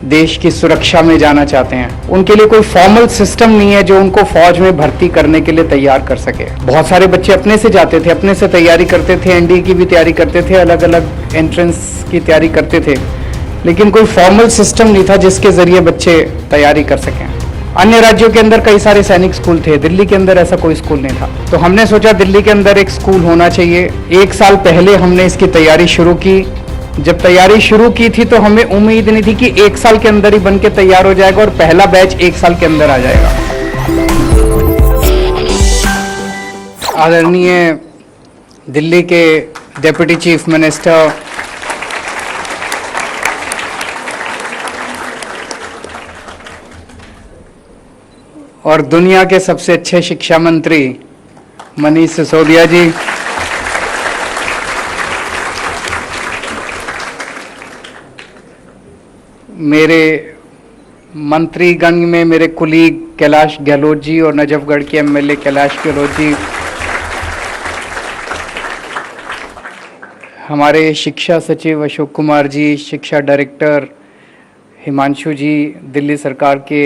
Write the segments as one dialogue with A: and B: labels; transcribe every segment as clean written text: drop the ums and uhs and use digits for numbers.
A: देश की सुरक्षा में जाना चाहते हैं, उनके लिए कोई फॉर्मल सिस्टम नहीं है जो उनको फौज में भर्ती करने के लिए तैयार कर सके। बहुत सारे बच्चे अपने से जाते थे, अपने से तैयारी करते थे, एनडीए की भी तैयारी करते थे, अलग अलग एंट्रेंस की तैयारी करते थे, लेकिन कोई फॉर्मल सिस्टम नहीं था जिसके जरिए बच्चे तैयारी कर सकें। अन्य राज्यों के अंदर कई सारे सैनिक स्कूल थे, दिल्ली के अंदर ऐसा कोई स्कूल नहीं था। तो हमने सोचा दिल्ली के अंदर एक स्कूल होना चाहिए। 1 साल पहले हमने इसकी तैयारी शुरू की। जब तैयारी शुरू की थी तो हमें उम्मीद नहीं थी कि 1 साल के अंदर ही बन के तैयार हो जाएगा और पहला बैच 1 साल के अंदर आ जाएगा। आदरणीय दिल्ली के डिप्टी चीफ मिनिस्टर, और दुनिया के सबसे अच्छे शिक्षा मंत्री मनीष सिसोदिया जी, मेरे मंत्रीगण में मेरे कुलीग कैलाश गहलोत जी और नजफगढ़ के एमएलए कैलाश गहलोत जी, हमारे शिक्षा सचिव अशोक कुमार जी, शिक्षा डायरेक्टर हिमांशु जी, दिल्ली सरकार के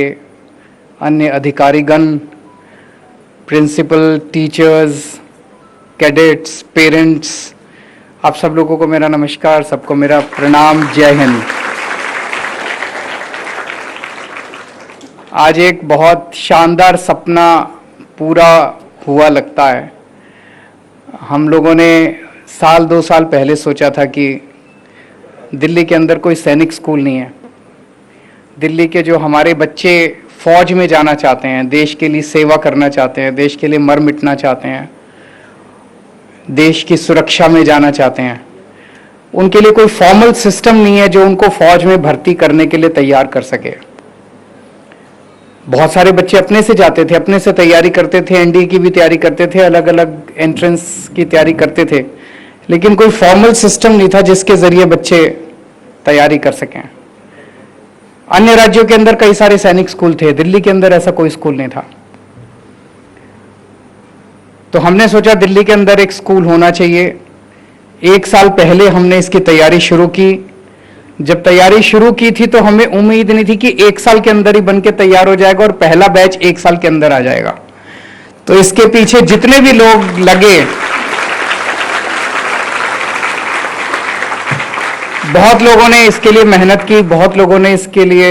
A: अन्य अधिकारीगण, प्रिंसिपल, टीचर्स, कैडेट्स, पेरेंट्स, आप सब लोगों को मेरा नमस्कार, सबको मेरा प्रणाम, जय हिंद। आज एक बहुत शानदार सपना पूरा हुआ लगता है। हम लोगों ने 1-2 साल पहले सोचा था कि दिल्ली के अंदर कोई सैनिक स्कूल नहीं है। दिल्ली के जो हमारे बच्चे फौज में जाना चाहते हैं, देश के लिए सेवा करना चाहते हैं, देश के लिए मर मिटना चाहते हैं, देश की सुरक्षा में जाना चाहते हैं, उनके लिए कोई फॉर्मल सिस्टम नहीं है जो उनको फौज में भर्ती करने के लिए तैयार कर सके। बहुत सारे बच्चे अपने से जाते थे, अपने से तैयारी करते थे, एनडीए की भी तैयारी करते थे, अलग अलग एंट्रेंस की तैयारी करते थे, लेकिन कोई फॉर्मल सिस्टम नहीं था जिसके जरिए बच्चे तैयारी कर सकें। अन्य राज्यों के अंदर कई सारे सैनिक स्कूल थे, दिल्ली के अंदर ऐसा कोई स्कूल नहीं था। तो हमने सोचा दिल्ली के अंदर एक स्कूल होना चाहिए। 1 साल पहले हमने इसकी तैयारी शुरू की। जब तैयारी शुरू की थी तो हमें उम्मीद नहीं थी कि 1 साल के अंदर ही बन के तैयार हो जाएगा और पहला बैच 1 साल के अंदर आ जाएगा। तो इसके पीछे जितने भी लोग लगे, बहुत लोगों ने इसके लिए मेहनत की, बहुत लोगों ने इसके लिए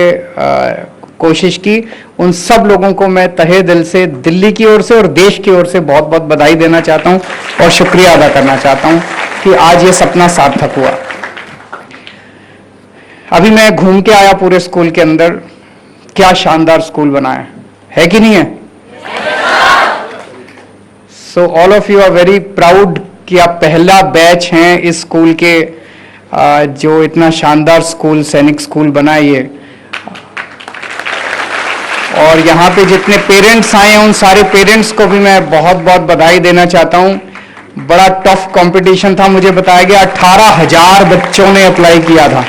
A: कोशिश की, उन सब लोगों को मैं तहे दिल से दिल्ली की ओर से और देश की ओर से बहुत बहुत बधाई देना चाहता हूं और शुक्रिया अदा करना चाहता हूं कि आज ये सपना सार्थक हुआ। अभी मैं घूम के आया पूरे स्कूल के अंदर, क्या शानदार स्कूल बना है कि नहीं है? So all of you are very proud कि आप पहला बैच हैं इस स्कूल के, जो इतना शानदार स्कूल, सैनिक स्कूल बना है ये। और यहाँ पे जितने पेरेंट्स आए हैं उन सारे पेरेंट्स को भी मैं बहुत बहुत बधाई देना चाहता हूँ। बड़ा टफ कंपटीशन था, मुझे बताया गया 18,000 बच्चों ने अप्लाई किया था।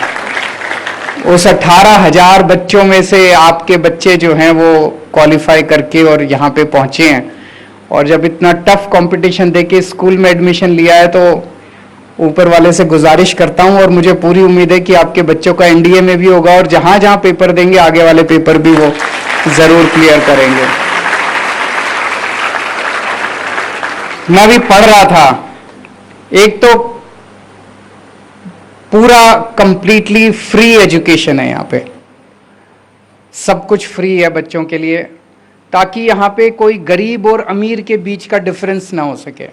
A: उस 18,000 बच्चों में से आपके बच्चे जो हैं वो क्वालिफाई करके और यहाँ पे पहुँचे हैं। और जब इतना टफ कंपटीशन देके स्कूल में एडमिशन लिया है तो ऊपर वाले से गुजारिश करता हूँ और मुझे पूरी उम्मीद है कि आपके बच्चों का एनडीए में भी होगा और जहाँ जहाँ पेपर देंगे आगे वाले पेपर भी वो जरूर क्लियर करेंगे। मैं भी पढ़ रहा था, एक तो पूरा कंप्लीटली फ्री एजुकेशन है यहाँ पे, सब कुछ फ्री है बच्चों के लिए, ताकि यहाँ पे कोई गरीब और अमीर के बीच का डिफरेंस ना हो सके,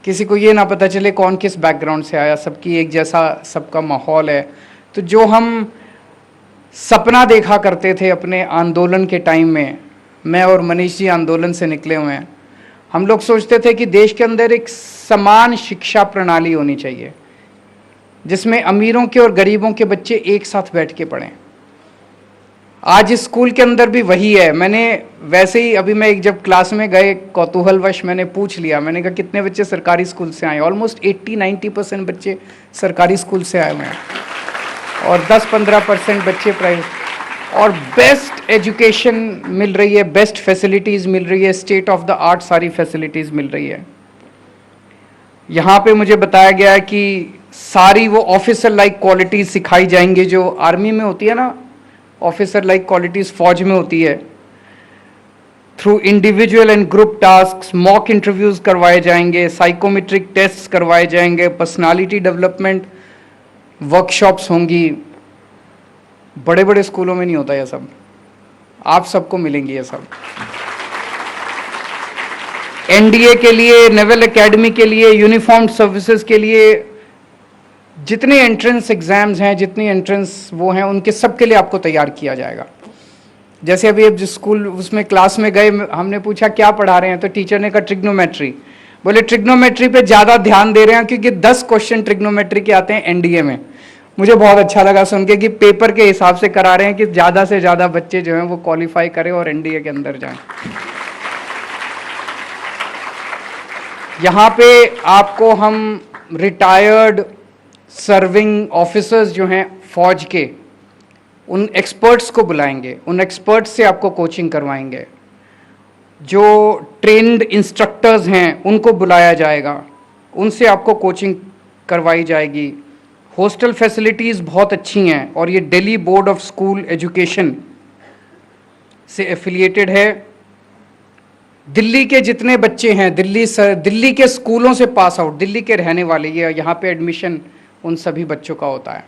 A: किसी को ये ना पता चले कौन किस बैकग्राउंड से आया, सबकी एक जैसा सबका माहौल है। तो जो हम सपना देखा करते थे अपने आंदोलन के टाइम में, मैं और मनीष जी आंदोलन से निकले हुए हैं, हम लोग सोचते थे कि देश के अंदर एक समान शिक्षा प्रणाली होनी चाहिए जिसमें अमीरों के और गरीबों के बच्चे एक साथ बैठ के पढ़ें। आज इस स्कूल के अंदर भी वही है। मैंने वैसे ही अभी मैं एक जब क्लास में गए कौतूहलवश मैंने पूछ लिया, मैंने कहा कितने बच्चे सरकारी स्कूल से आए? ऑलमोस्ट 80-90% बच्चे सरकारी स्कूल से आए हुए हैं और 10-15% बच्चे प्राइवेट। और बेस्ट एजुकेशन मिल रही है, बेस्ट फैसिलिटीज़ मिल रही है, स्टेट ऑफ द आर्ट सारी फैसिलिटीज़ मिल रही है। यहाँ पे मुझे बताया गया है कि सारी वो ऑफिसर लाइक क्वालिटीज़ सिखाई जाएंगी जो आर्मी में होती है ना, ऑफिसर लाइक क्वालिटीज फौज में होती है। Through individual and group task mock interviews करवाए जाएंगे, साइकोमेट्रिक टेस्ट करवाए जाएंगे, पर्सनालिटी डेवलपमेंट वर्कशॉप्स होंगी। बड़े बड़े स्कूलों में नहीं होता यह सब, आप सबको मिलेंगी ये सब। एनडीए के लिए, नेवल एकेडमी के लिए, यूनिफॉर्म सर्विसेज के लिए जितने एंट्रेंस एग्जाम्स हैं, जितनी एंट्रेंस वो हैं, उनके सब के लिए आपको तैयार किया जाएगा। जैसे अभी अब जिस स्कूल उसमें क्लास में गए, हमने पूछा क्या पढ़ा रहे हैं, तो टीचर ने कहा ट्रिग्नोमेट्री। बोले ट्रिग्नोमेट्री पे ज़्यादा ध्यान दे रहे हैं क्योंकि 10 क्वेश्चन ट्रिग्नोमेट्री के आते हैं एनडीए में। मुझे बहुत अच्छा लगा सुन के कि पेपर के हिसाब से करा रहे हैं कि ज़्यादा से ज़्यादा बच्चे जो हैं वो क्वालिफाई करें और एनडीए के अंदर जाएं। यहाँ पे आपको हम रिटायर्ड सर्विंग ऑफिसर्स जो हैं फौज के, उन एक्सपर्ट्स को बुलाएंगे, उन एक्सपर्ट्स से आपको कोचिंग करवाएंगे। जो ट्रेन्ड इंस्ट्रक्टर्स हैं उनको बुलाया जाएगा, उनसे आपको कोचिंग करवाई जाएगी। हॉस्टल फैसिलिटीज़ बहुत अच्छी हैं और ये Delhi board of school education से एफिलिएटेड है। दिल्ली के जितने बच्चे हैं, दिल्ली के स्कूलों से पास आउट, दिल्ली के रहने वाले, ये यहाँ पे एडमिशन उन सभी बच्चों का होता है।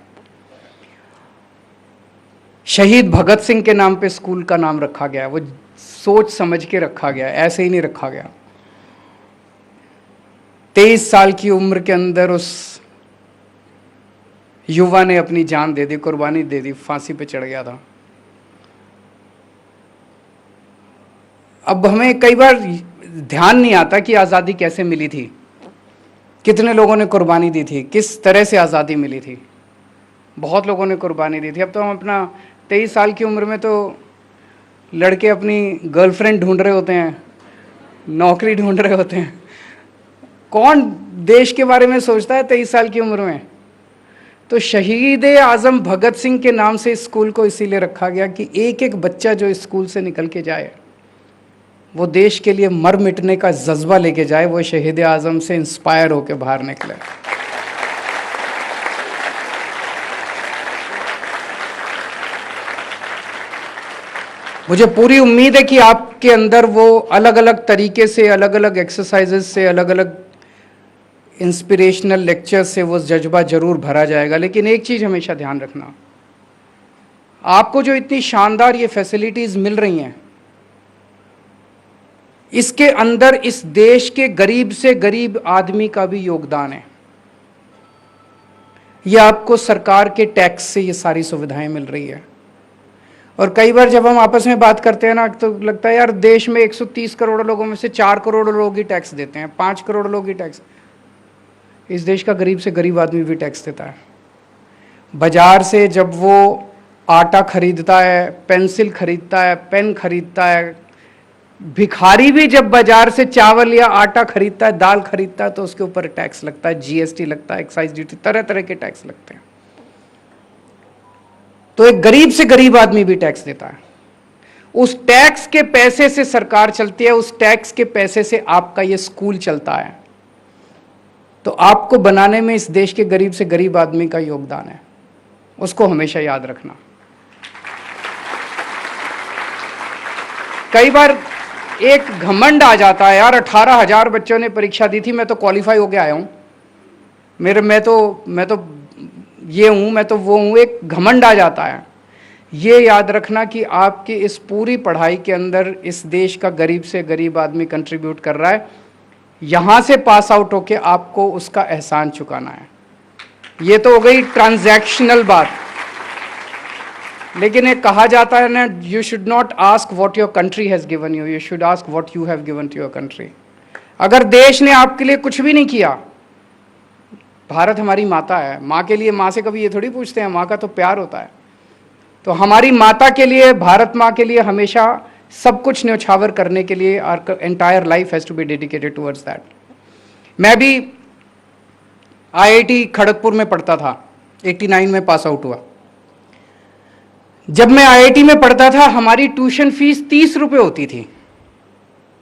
A: शहीद भगत सिंह के नाम पे स्कूल का नाम रखा गया है, वो सोच समझ के रखा गया है, ऐसे ही नहीं रखा गया। 23 साल की उम्र के अंदर उस युवा ने अपनी जान दे दी, कुर्बानी दे दी, फांसी पे चढ़ गया था। अब हमें कई बार ध्यान नहीं आता कि आज़ादी कैसे मिली थी, कितने लोगों ने कुर्बानी दी थी, किस तरह से आज़ादी मिली थी। बहुत लोगों ने कुर्बानी दी थी। अब तो हम अपना 23 साल की उम्र में तो लड़के अपनी गर्लफ्रेंड ढूंढ रहे होते हैं, नौकरी ढूंढ रहे होते हैं। कौन देश के बारे में सोचता है 23 साल की उम्र में? तो शहीद आज़म भगत सिंह के नाम से इस स्कूल को इसीलिए रखा गया कि एक एक बच्चा जो इस स्कूल से निकल के जाए वो देश के लिए मर मिटने का जज्बा लेके जाए, वो शहीद आज़म से इंस्पायर होकर बाहर निकले। मुझे पूरी उम्मीद है कि आपके अंदर वो अलग अलग तरीके से, अलग अलग एक्सरसाइजेस से, अलग अलग इंस्पिरेशनल लेक्चर से वो जज्बा जरूर भरा जाएगा। लेकिन एक चीज़ हमेशा ध्यान रखना, आपको जो इतनी शानदार ये फैसिलिटीज़ मिल रही हैं, इसके अंदर इस देश के गरीब से गरीब आदमी का भी योगदान है। ये आपको सरकार के टैक्स से ये सारी सुविधाएं मिल रही है। और कई बार जब हम आपस में बात करते हैं ना, तो लगता है यार देश में 130 करोड़ लोगों में से 4 करोड़ लोग ही टैक्स देते हैं, 5 करोड़ लोग ही टैक्स। इस देश का गरीब से गरीब आदमी भी टैक्स देता है। बाजार से जब वो आटा खरीदता है, पेंसिल खरीदता है, पेन खरीदता है, भिखारी भी जब बाजार से चावल या आटा खरीदता है, दाल खरीदता है, तो उसके ऊपर टैक्स लगता है, जीएसटी लगता है, एक्साइज ड्यूटी, तरह तरह के टैक्स लगते हैं। तो एक गरीब से गरीब आदमी भी टैक्स देता है। उस टैक्स के पैसे से सरकार चलती है, उस टैक्स के पैसे से आपका ये स्कूल चलता है। तो आपको बनाने में इस देश के गरीब से गरीब आदमी का योगदान है, उसको हमेशा याद रखना। कई बार एक घमंड आ जाता है, यार 18,000 बच्चों ने परीक्षा दी थी, मैं तो क्वालिफाई होके आया हूं, मैं तो ये हूं, मैं तो वो हूं, एक घमंड आ जाता है। ये याद रखना कि आपकी इस पूरी पढ़ाई के अंदर इस देश का गरीब से गरीब आदमी कंट्रीब्यूट कर रहा है। यहां से पास आउट होके आपको उसका एहसान चुकाना है। ये तो हो गई ट्रांजैक्शनल बात। लेकिन एक कहा जाता है ना, you should not ask what your country has given you, you should ask what you have given to your country. अगर देश ने आपके लिए कुछ भी नहीं किया, भारत हमारी माता है, माँ के लिए, माँ से कभी ये थोड़ी पूछते हैं, माँ का तो प्यार होता है। तो हमारी माता के लिए, भारत माँ के लिए हमेशा सब कुछ न्यौछावर करने के लिए our entire life has to be dedicated towards that. मैं भी आईआईटी खड़गपुर में पढ़ता था, 89 में पास आउट हुआ। जब मैं आईआईटी में पढ़ता था, हमारी ट्यूशन फीस 30 रुपये होती थी,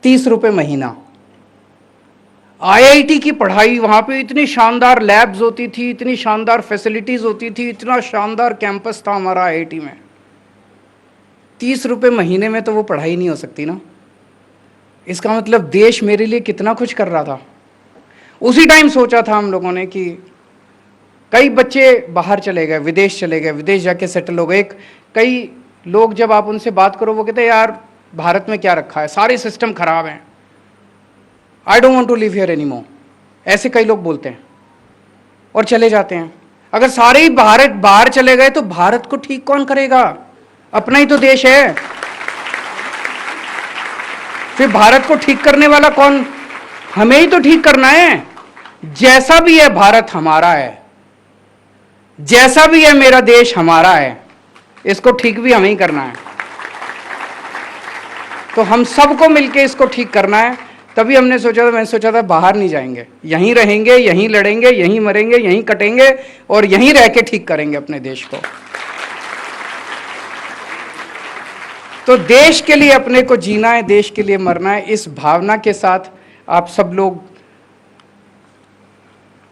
A: 30 रुपये महीना। आईआईटी की पढ़ाई, वहाँ पे इतनी शानदार लैब्स होती थी, इतनी शानदार फैसिलिटीज़ होती थी, इतना शानदार कैंपस था हमारा आईआईटी में। 30 रुपये महीने में तो वो पढ़ाई नहीं हो सकती ना। इसका मतलब देश मेरे लिए कितना कुछ कर रहा था। उसी टाइम सोचा था हम लोगों ने कि कई बच्चे बाहर चले गए, विदेश चले गए, विदेश जाके सेटल हो गए। कई लोग जब आप उनसे बात करो वो कहते हैं यार भारत में क्या रखा है, सारे सिस्टम खराब हैं, I don't want to live here anymore, ऐसे कई लोग बोलते हैं और चले जाते हैं। अगर सारे ही बाहर चले गए तो भारत को ठीक कौन करेगा? अपना ही तो देश है। फिर भारत को ठीक करने वाला कौन? हमें ही तो ठीक करना है। जैसा भी है भारत हमारा है, जैसा भी है मेरा देश हमारा है, इसको ठीक भी हमें ही करना है। तो हम सबको मिलके इसको ठीक करना है। तभी मैंने सोचा था बाहर नहीं जाएंगे, यहीं रहेंगे, यहीं लड़ेंगे, यहीं मरेंगे, यहीं कटेंगे और यहीं रह के ठीक करेंगे अपने देश को। तो देश के लिए अपने को जीना है, देश के लिए मरना है। इस भावना के साथ आप सब लोग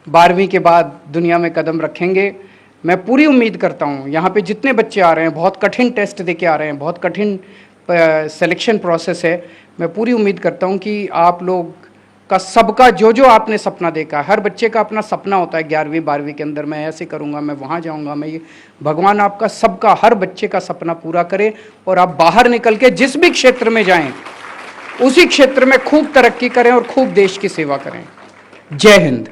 A: 12वीं के बाद दुनिया में कदम रखेंगे। मैं पूरी उम्मीद करता हूँ यहाँ पे जितने बच्चे आ रहे हैं, बहुत कठिन टेस्ट देके आ रहे हैं, बहुत कठिन सिलेक्शन प्रोसेस है। मैं पूरी उम्मीद करता हूँ कि आप लोग का सबका जो आपने सपना देखा, हर बच्चे का अपना सपना होता है 11वीं 12वीं के अंदर, मैं ऐसे करूँगा, मैं वहाँ जाऊँगा, मैं ये, भगवान आपका सबका, हर बच्चे का सपना पूरा करे और आप बाहर निकल के जिस भी क्षेत्र में जाएं उसी क्षेत्र में खूब तरक्की करें और खूब देश की सेवा करें। जय हिंद।